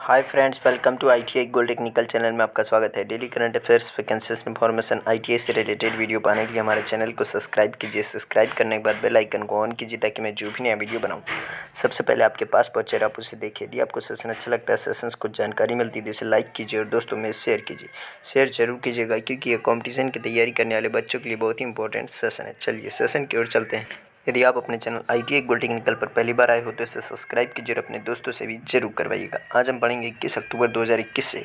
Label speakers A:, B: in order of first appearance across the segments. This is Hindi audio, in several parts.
A: Hi friends, welcome to ITI gold technical channel में आपका स्वागत है। Daily current affairs, vacancies information, ITI से रिलेटेड वीडियो पाने के लिए हमारे चैनल को सब्सक्राइब कीजिए। सब्सक्राइब करने के बाद बेल आइकन को ऑन कीजिए ताकि मैं जो भी नया वीडियो बनाऊं सबसे पहले आपके पास पहुंचे और आप उसे देखिए। यदि आपको सेशन अच्छा लगता है, सेशंस को जानकारी मिलती है तो इसे लाइक कीजिए और दोस्तों में शेयर कीजिए। शेयर जरूर कीजिएगा क्योंकि ये कॉम्पिटिशन की तैयारी करने वाले बच्चों के लिए बहुत ही इंपॉर्टेंट सेशन है। चलिए सेशन की ओर चलते हैं। यदि आप अपने चैनल ITI गोल्ड टेक्निकल पर पहली बार आए हो तो इसे सब्सक्राइब कीजिए और अपने दोस्तों से भी जरूर करवाइएगा। आज हम पढ़ेंगे 21 अक्टूबर 2021 से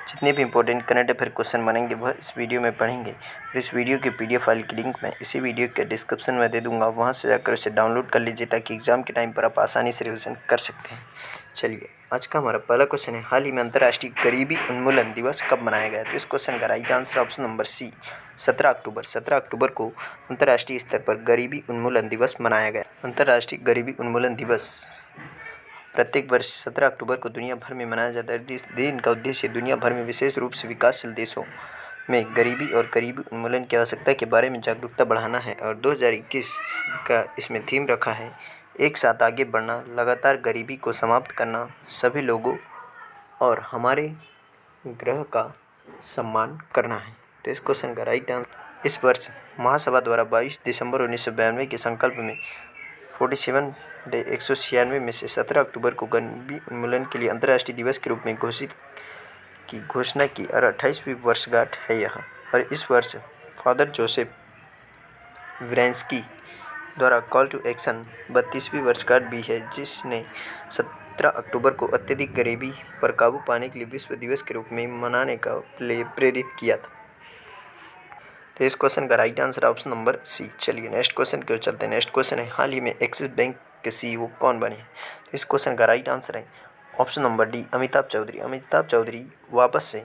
A: जितने भी इंपॉर्टेंट करंट अफेयर क्वेश्चन बनेंगे वह इस वीडियो में पढ़ेंगे। और इस वीडियो की PDF फाइल की लिंक मैं इसी वीडियो के डिस्क्रिप्शन में दे दूंगा, वहां से जाकर उसे डाउनलोड कर लीजिए ताकि एग्जाम के टाइम पर आप आसानी से रिविजन कर सकते हैं। चलिए आज का हमारा पहला क्वेश्चन है, हाल ही में अंतर्राष्ट्रीय गरीबी उन्मूलन दिवस कब मनाया गया? तो इस क्वेश्चन का right answer option number C 17 अक्टूबर। 17 अक्टूबर को अंतर्राष्ट्रीय स्तर पर गरीबी उन्मूलन दिवस मनाया गया। अंतर्राष्ट्रीय गरीबी उन्मूलन दिवस प्रत्येक वर्ष 17 अक्टूबर को दुनिया भर में मनाया जाता है। इस दिन का उद्देश्य दुनिया भर में विशेष रूप से विकासशील देशों में गरीबी और गरीबी उन्मूलन की आवश्यकता के बारे में जागरूकता बढ़ाना है। और 2021 का इसमें थीम रखा है, एक साथ आगे बढ़ना, लगातार गरीबी को समाप्त करना, सभी लोगों और हमारे ग्रह का सम्मान करना है। तो इस क्वेश्चन का राइट आंसर इस वर्ष महासभा द्वारा 22 दिसंबर 1992 के संकल्प में 196 में से 17 अक्टूबर को गरीबी उन्मूलन के लिए अंतर्राष्ट्रीय दिवस के रूप में घोषणा की और 28वीं वर्षगांठ है यह। और इस वर्ष फादर जोसेफ विरेंस्की द्वारा कॉल टू एक्शन 32वीं वर्षगांठ भी है, जिसने 17 अक्टूबर को अत्यधिक गरीबी पर काबू पाने के लिए विश्व दिवस के रूप में मनाने का लिए प्रेरित किया था। तो इस क्वेश्चन का right answer option number C. चलिए नेक्स्ट क्वेश्चन की ओर चलते हैं। नेक्स्ट क्वेश्चन है, हाल ही में एक्सिस बैंक के CEO कौन बने? तो इस क्वेश्चन का राइट आंसर है option number D, Amitabh Chaudhary. Amitabh Chaudhary वापस से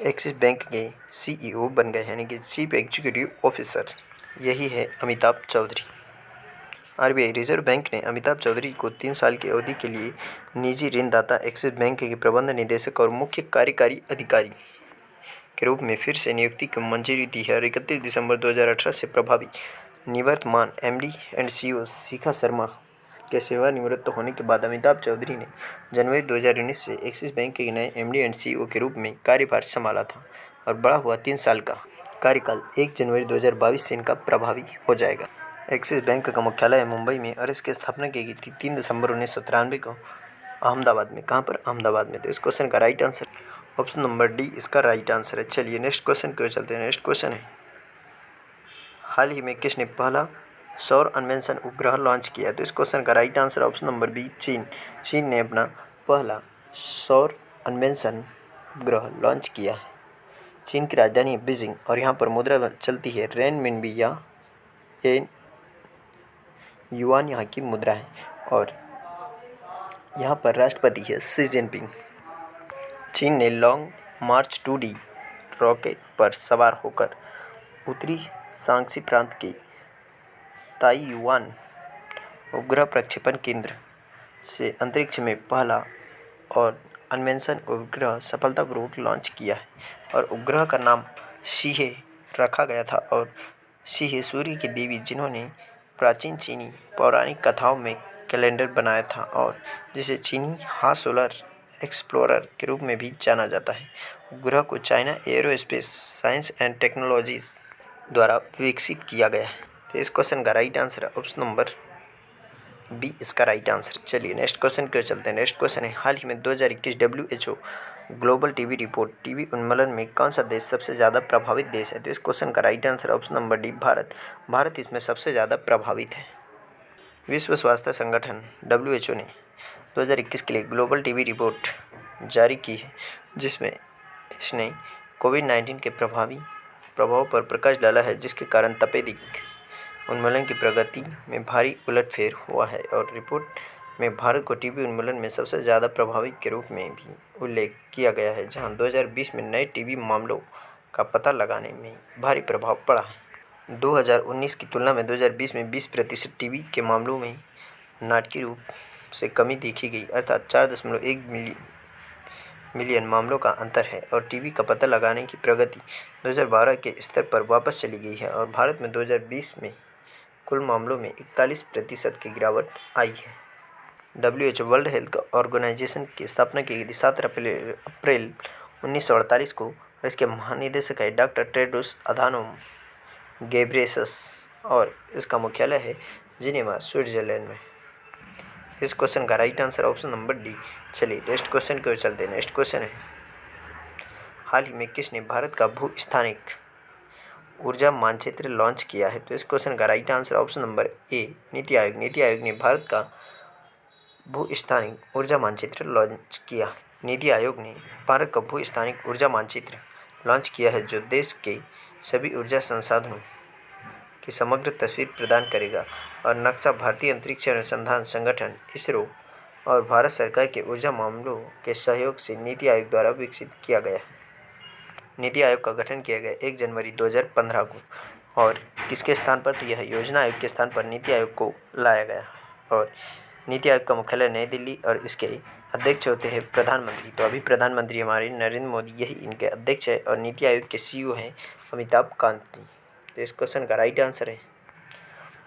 A: एक्सिस बैंक के CEO बन गए, यानी कि चीफ एग्जीक्यूटिव ऑफिसर यही है Amitabh Chaudhary. RBI reserve bank ने अमिताभ चौधरी को 3 साल की अवधि के लिए निजी ऋणदाता एक्सिस बैंक के प्रबंध निदेशक और मुख्य कार्यकारी अधिकारी के रूप में फिर से नियुक्ति की मंजूरी दी है। और 31 दिसंबर 2018 से प्रभावी निवर्तमान MD and CEO Shikha Sharma के सेवानिवृत्त होने के बाद अमिताभ चौधरी ने जनवरी 2019 से एक्सिस बैंक के नए MD एंड CEO के रूप में कार्यभार संभाला था और बढ़ा हुआ 3 साल का कार्यकाल 1 जनवरी 2022 से इनका प्रभावी हो जाएगा। एक्सिस बैंक का मुख्यालय मुंबई में और इसकी स्थापना की गई थी 3 दिसंबर 1993 को अहमदाबाद में। कहाँ पर? अहमदाबाद में। तो इस क्वेश्चन का right answer option number D इसका राइट आंसर है। चलिए नेक्स्ट क्वेश्चन की ओर चलते हैं। नेक्स्ट क्वेश्चन है, हाल ही में किसने पहला सौर अन्वेषण उपग्रह लॉन्च किया? तो इस क्वेश्चन का right answer option number B चीन। चीन ने अपना पहला सौर अन्वेषण उपग्रह लॉन्च किया है। चीन की राजधानी है बीजिंग और यहाँ पर मुद्रा चलती है रेनमिनबी या युआन यहाँ की मुद्रा है। और यहाँ पर राष्ट्रपति है शी जिनपिंग। चीन ने लॉन्ग मार्च 2D रॉकेट पर सवार होकर उत्तरी शांक्सी प्रांत के ताइयुआन उपग्रह प्रक्षेपण केंद्र से अंतरिक्ष में पहला और अन्वेषण उपग्रह सफलतापूर्वक लॉन्च किया है। और उपग्रह का नाम शीहे रखा गया था। और शीहे सूर्य की देवी जिन्होंने प्राचीन चीनी पौराणिक कथाओं में कैलेंडर बनाया था और जिसे चीनी सोलर एक्सप्लोरर के रूप में भी जाना जाता है। उपग्रह को China aerospace science and technologies द्वारा विकसित किया गया है। तो इस क्वेश्चन का राइट आंसर है ऑप्शन नंबर बी इसका राइट आंसर। चलिए नेक्स्ट क्वेश्चन की ओर चलते हैं। नेक्स्ट क्वेश्चन है, हाल ही में 2021 WHO global TB report TB उन्मूलन में कौन सा देश सबसे ज़्यादा प्रभावित देश है? तो इस क्वेश्चन का right answer option number D Bharat. Bharat इसमें सबसे ज़्यादा प्रभावित है। विश्व स्वास्थ्य संगठन WHO ने 2021 के लिए ग्लोबल टीबी रिपोर्ट जारी की है, जिसमें इसने कोविड-19 के प्रभाव पर प्रकाश डाला है, जिसके कारण तपेदिक उन्मूलन की प्रगति में भारी उलटफेर हुआ है। और रिपोर्ट में भारत को टीबी उन्मूलन में सबसे ज़्यादा प्रभावित के रूप में भी उल्लेख किया गया है, जहां 2020 में नए टीबी मामलों का पता लगाने में भारी प्रभाव पड़ा है। 2019 की तुलना में 2020 में 20% टीबी के मामलों में नाटकीय रूप से कमी देखी गई, अर्थात 4.1 मिलियन मामलों का अंतर है। और टीबी का पता लगाने की प्रगति 2012 के स्तर पर वापस चली गई है। और भारत में 2020 में कुल मामलों में 41% की गिरावट आई है। WHO वर्ल्ड हेल्थ ऑर्गेनाइजेशन की स्थापना की गई थी 7 अप्रैल 1948 को, और इसके महानिदेशक है डॉक्टर टेड्रोस अधानोम घेब्रेयेसस, और इसका मुख्यालय है जिनेवा, स्विट्जरलैंड में। इस क्वेश्चन का right answer option number D. चलिए नेक्स्ट क्वेश्चन की ओर चलते हैं। नेक्स्ट क्वेश्चन है, हाल ही में किसने भारत का भू स्थानिक ऊर्जा मानचित्र लॉन्च किया है? तो इस क्वेश्चन का राइट आंसर ऑप्शन नंबर ए, नीति आयोग। नीति आयोग ने भारत का भू स्थानिक ऊर्जा मानचित्र लॉन्च किया। नीति आयोग ने भारत का भू स्थानिक ऊर्जा मानचित्र लॉन्च किया है, जो देश के सभी ऊर्जा संसाधनों की समग्र तस्वीर प्रदान करेगा, और नक्शा भारतीय अंतरिक्ष अनुसंधान संगठन इसरो और भारत सरकार के ऊर्जा मामलों के सहयोग से नीति आयोग द्वारा विकसित किया गया है। नीति आयोग का गठन किया गया 1 जनवरी 2015 को, और किसके स्थान पर? तो यह योजना आयोग के स्थान पर नीति आयोग को लाया गया, और नीति आयोग का मुख्यालय नई दिल्ली, और इसके अध्यक्ष होते हैं प्रधानमंत्री। तो अभी प्रधानमंत्री हमारे नरेंद्र मोदी यही इनके अध्यक्ष है, और नीति आयोग के CEO हैं अमिताभ कांत। तो इस क्वेश्चन का राइट आंसर है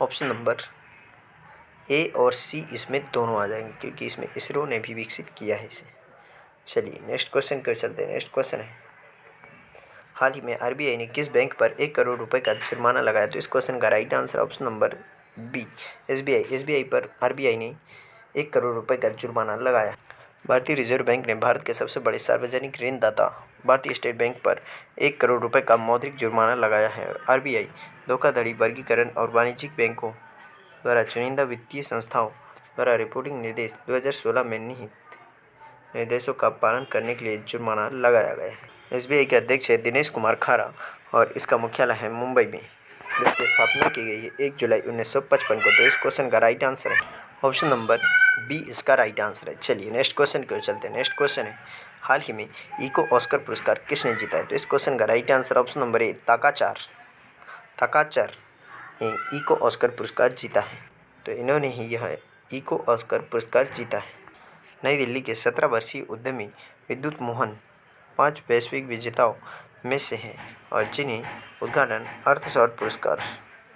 A: ऑप्शन नंबर ए और सी, इसमें दोनों आ जाएंगे, क्योंकि इसमें इसरो ने भी विकसित किया है इसे। चलिए नेक्स्ट क्वेश्चन की ओर चलते हैं। नेक्स्ट क्वेश्चन है, हाल ही में RBI ने किस बैंक पर 1 करोड़ रुपए का जुर्माना लगाया? तो इस क्वेश्चन का right answer option number B, SBI। SBI पर RBI ने 1 करोड़ रुपए का जुर्माना लगाया। भारतीय रिजर्व बैंक ने भारत के सबसे बड़े सार्वजनिक ऋणदाता भारतीय स्टेट बैंक पर 1 करोड़ रुपए का मौद्रिक जुर्माना लगाया है, और RBI धोखाधड़ी वर्गीकरण और वाणिज्यिक बैंकों द्वारा चुनिंदा वित्तीय संस्थाओं द्वारा रिपोर्टिंग निर्देश 2016 में निहित निर्देशों का पालन करने के लिए जुर्माना लगाया गया है। SBI के अध्यक्ष है दिनेश कुमार खारा, और इसका मुख्यालय है मुंबई में। इसकी स्थापना की गई है 1 जुलाई 1955 को। तो इस क्वेश्चन का राइट आंसर है ऑप्शन नंबर बी, इसका राइट आंसर है। चलिए नेक्स्ट क्वेश्चन की ओर चलते हैं। नेक्स्ट क्वेश्चन है, हाल ही में इको ऑस्कर पुरस्कार किसने जीता है? तो इस क्वेश्चन का right answer option number A, ताकाचार ने इको ऑस्कर पुरस्कार जीता है। तो इन्होंने ही यह इको ऑस्कर पुरस्कार जीता है। नई दिल्ली के 17 वर्षीय उद्यमी विद्युत मोहन 5 वैश्विक विजेताओं में से हैं, और जिन्हें उद्घाटन अर्थशॉट पुरस्कार,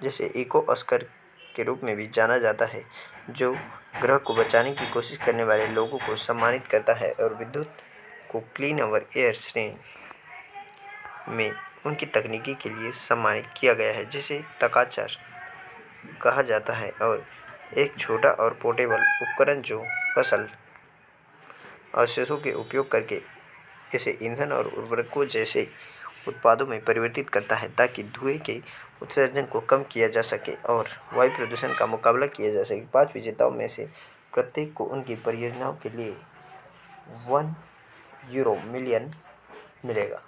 A: जिसे इको ऑस्कर के रूप में भी जाना जाता है, जो ग्रह को बचाने की कोशिश करने वाले लोगों को सम्मानित करता है, और विद्युत को क्लीन अवर एयर श्रेणी में उनकी तकनीकी के लिए सम्मानित किया गया है, जिसे ताकाचार कहा जाता है, और एक छोटा और पोर्टेबल उपकरण जो फसल अवशेषों के उपयोग करके इसे ईंधन और उर्वरकों जैसे उत्पादों में परिवर्तित करता है, ताकि धुएं के उत्सर्जन को कम किया जा सके और वायु प्रदूषण का मुकाबला किया जा सके। 5 विजेताओं में से प्रत्येक को उनकी परियोजनाओं के लिए €1 मिलियन मिलेगा।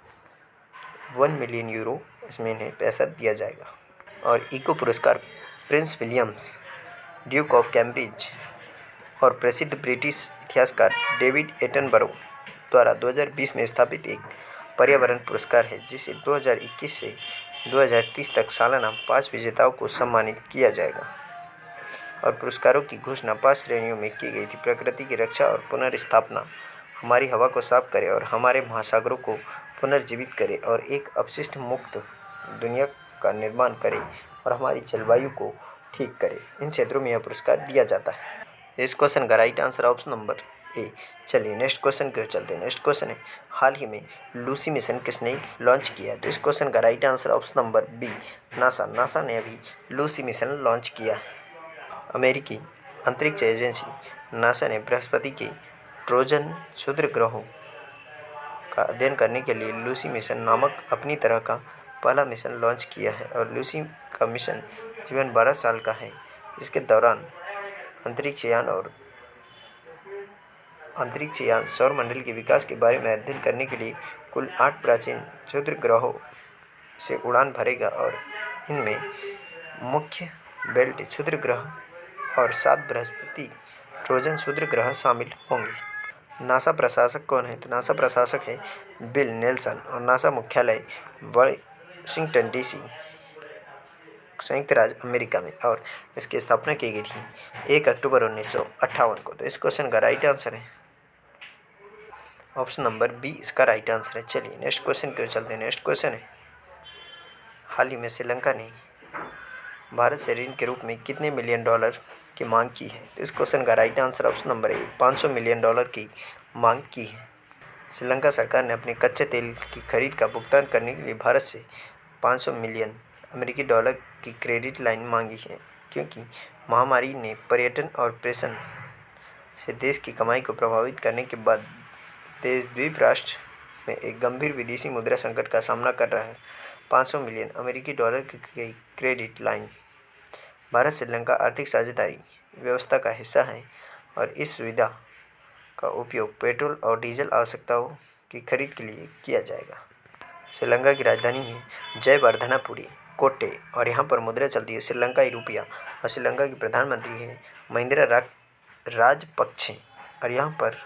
A: 1 मिलियन यूरो इसमें इन्हें पैसा दिया जाएगा। और इको पुरस्कार Prince Williams, Duke of Cambridge और प्रसिद्ध ब्रिटिश इतिहासकार डेविड एटनबरो द्वारा 2020 में स्थापित एक पर्यावरण पुरस्कार है, जिसे 2021 से 2030 तक सालाना 5 विजेताओं को सम्मानित किया जाएगा। और पुरस्कारों की घोषणा 5 श्रेणियों में की गई थी। प्रकृति की रक्षा और पुनर्स्थापना, हमारी हवा को साफ करे और हमारे महासागरों को पुनर्जीवित करे, और एक अपशिष्ट मुक्त दुनिया का निर्माण करे, और हमारी जलवायु को ठीक करे। इन क्षेत्रों में यह पुरस्कार दिया जाता है। इस क्वेश्चन का राइट आंसर ऑप्शन नंबर ए। चलिए नेक्स्ट क्वेश्चन की ओर चलते हैं। नेक्स्ट क्वेश्चन है, हाल ही में लूसी मिशन किसने लॉन्च किया है? तो इस क्वेश्चन का right answer option number B, NASA ने अभी लूसी मिशन लॉन्च किया है। अमेरिकी अंतरिक्ष एजेंसी नासा ने बृहस्पति के ट्रोजन क्षुद्र ग्रहों का अध्ययन करने के लिए लूसी मिशन नामक अपनी तरह का पहला मिशन लॉन्च किया है, और लूसी का मिशन जीवन 12 साल का है, जिसके दौरान अंतरिक्ष यान सौरमंडल के विकास के बारे में अध्ययन करने के लिए कुल 8 प्राचीन क्षुद्र ग्रहों से उड़ान भरेगा, और इनमें मुख्य बेल्ट क्षुद्र ग्रह और 7 बृहस्पति ट्रोजन क्षुद्र ग्रह शामिल होंगे। नासा प्रशासक कौन है? तो नासा प्रशासक है बिल नेल्सन, और नासा मुख्यालय वाशिंगटन DC, संयुक्त राज्य अमेरिका में, और इसकी स्थापना की गई थी 1 अक्टूबर 1958 को। तो इस क्वेश्चन का राइट आंसर है ऑप्शन नंबर बी, इसका राइट आंसर है। चलिए नेक्स्ट क्वेश्चन की ओर चलते हैं। नेक्स्ट क्वेश्चन है, हाल ही में श्रीलंका ने भारत से ऋण के रूप में कितने $1 मिलियन की मांग की है? तो इस क्वेश्चन का राइट आंसर ऑप्शन नंबर ए 500 मिलियन डॉलर की मांग की है। श्रीलंका सरकार ने अपने कच्चे तेल की खरीद का भुगतान करने के लिए भारत से 500 मिलियन अमेरिकी डॉलर की क्रेडिट लाइन मांगी है, क्योंकि महामारी ने पर्यटन और प्रेषण से देश की कमाई को प्रभावित करने के बाद देश द्वीप राष्ट्र में एक गंभीर विदेशी मुद्रा संकट का सामना कर रहा है। 500 मिलियन अमेरिकी डॉलर की क्रेडिट लाइन भारत श्रीलंका आर्थिक साझेदारी व्यवस्था का हिस्सा है और इस सुविधा का उपयोग पेट्रोल और डीजल आवश्यकताओं की खरीद के लिए किया जाएगा। श्रीलंका की राजधानी है जयवर्धनापुरी कोट्टे और यहाँ पर मुद्रा चलती है श्रीलंकाई रुपया और श्रीलंका की प्रधानमंत्री है महिंद्रा राजपक्षे और यहाँ पर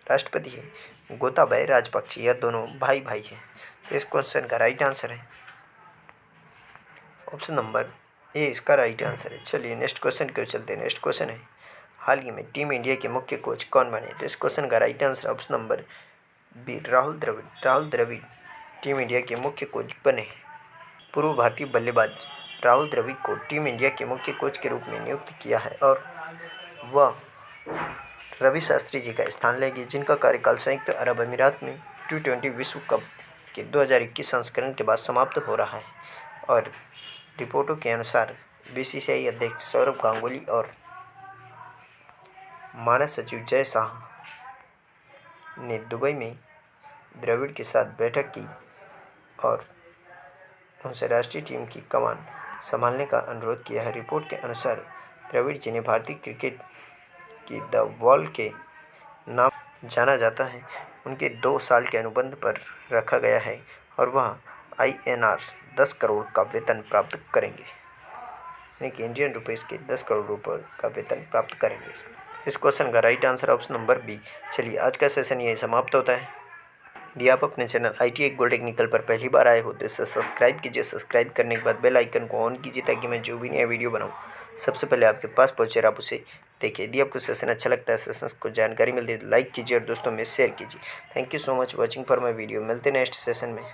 A: राष्ट्रपति है गोताबाया राजपक्षे। यह दोनों भाई भाई हैं। इस क्वेश्चन का राइट आंसर है ऑप्शन नंबर ए, इसका राइट आंसर है। चलिए नेक्स्ट क्वेश्चन की ओर चलते हैं। नेक्स्ट क्वेश्चन है हाल ही में टीम इंडिया के मुख्य कोच कौन बने? तो इस क्वेश्चन का right answer option number B Rahul Dravid. Rahul Dravid team India के मुख्य कोच बने। पूर्व भारतीय बल्लेबाज राहुल द्रविड़ को टीम इंडिया के मुख्य कोच के रूप में नियुक्त किया है और वह रवि शास्त्री जी का स्थान लेंगे, जिनका कार्यकाल संयुक्त अरब अमीरात में T20 विश्व कप के 2021 संस्करण के बाद समाप्त हो रहा है। और रिपोर्टों के अनुसार BCCI अध्यक्ष सौरभ गांगुली और मानस सचिव जय शाह ने दुबई में द्रविड़ के साथ बैठक की और उनसे राष्ट्रीय टीम की कमान संभालने का अनुरोध किया है। रिपोर्ट के अनुसार द्रविड़ जिन्हें भारतीय क्रिकेट की द वॉल के नाम जाना जाता है, उनके 2 साल के अनुबंध पर रखा गया है और वह INR 10 करोड़ का वेतन प्राप्त करेंगे, यानी कि इंडियन रुपीस के 10 करोड़ रुपये का वेतन प्राप्त करेंगे। इस क्वेश्चन का right answer option number B. चलिए आज का सेशन यही समाप्त होता है। यदि आप अपने चैनल ITI गोल्ड टेक्निकल पर पहली बार आए हो तो इसे सब्सक्राइब कीजिए। सब्सक्राइब करने के बाद बेल आइकन को ऑन कीजिए ताकि मैं जो भी नया वीडियो बनाऊं सबसे पहले आपके पास पहुंचे और आप उसे देखिए। यदि आपको सेशन अच्छा लगता है, सेशन को जानकारी मिलती है तो लाइक कीजिए और दोस्तों में शेयर कीजिए। Thank you so much watching for my video. मिलते हैं नेक्स्ट सेशन में।